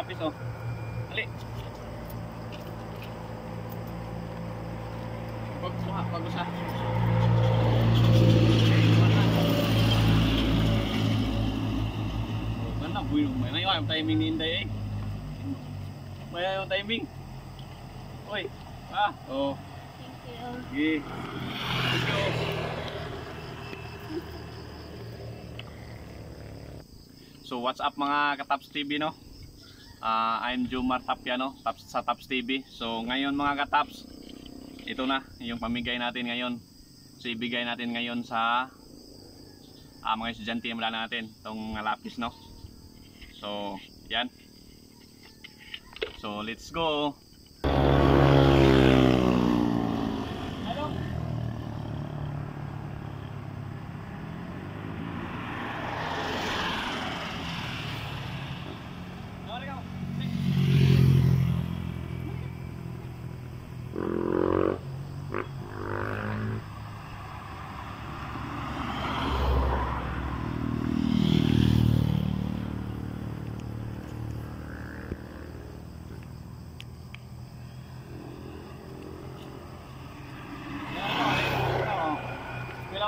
Tapis oh. Ali. Bagus ha. Mana buih mana yung timing ni Inday eh. Maya yung timing. Oy. Oh. Thank you. Okay. Thank you. So what's up mga Kataps TV no? I'm Jomar Tapia no, sa Taps TV. So ngayon mga Kataps, ito na yung pamigay natin ngayon. So ibigay natin ngayon sa mga estudyante mula natin itong lapis no. So yan. So let's go.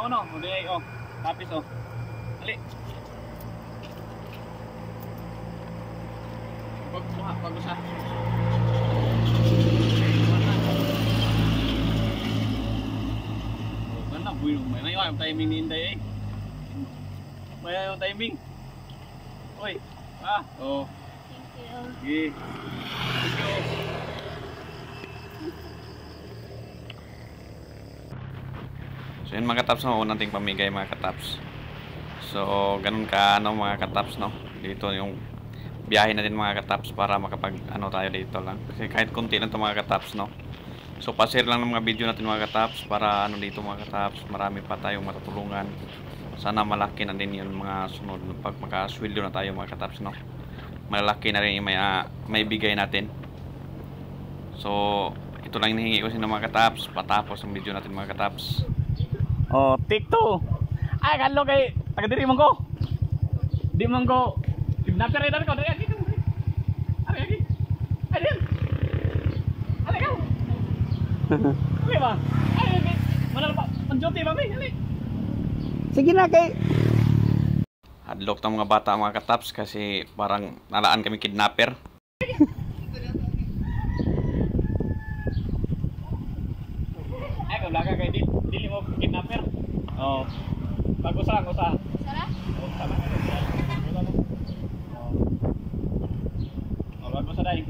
No, udah oh, tapis oh. Ali. Bagus ha. Mana buih mana yung timing ni Inday eh. Maya yung timing. Oy. Oh. Thank you. Okay. Thank you. So yun mga Kataps, no, unang ting pamigay mga Kataps. So ganun ka ano mga Kataps no. Dito yung biyahe natin mga Kataps para makapag ano tayo dito lang. Kasi kahit konti lang to mga Kataps no. So pa-share lang ng mga video natin mga Kataps para ano dito mga Kataps, marami pa tayong matutulungan. Sana malaki na din yung mga sunod pag makasweldo na tayo mga Kataps no. Malaki na rin yung may bigay natin. So ito lang hinihingi ko sa mga Kataps patapos ang video natin mga Kataps. Oh, TikTok. Ay, kalo kay taga diri man ko. Di man ko. Kidnapper rin ko. Dari aki. Ari aki. Ari. Ari ka. Ari ba? Ari aki. Manal pa. Panjote ba mi? Ari. Sige na kay. Hadlok tang mga bata mga Kataps kasi parang nalaan kami kidnapper. Ay, kablaga kay dili mo kidnapper. Oh. Bagus lang usa. Sarah? Oh, sama. Oh, bagus dai.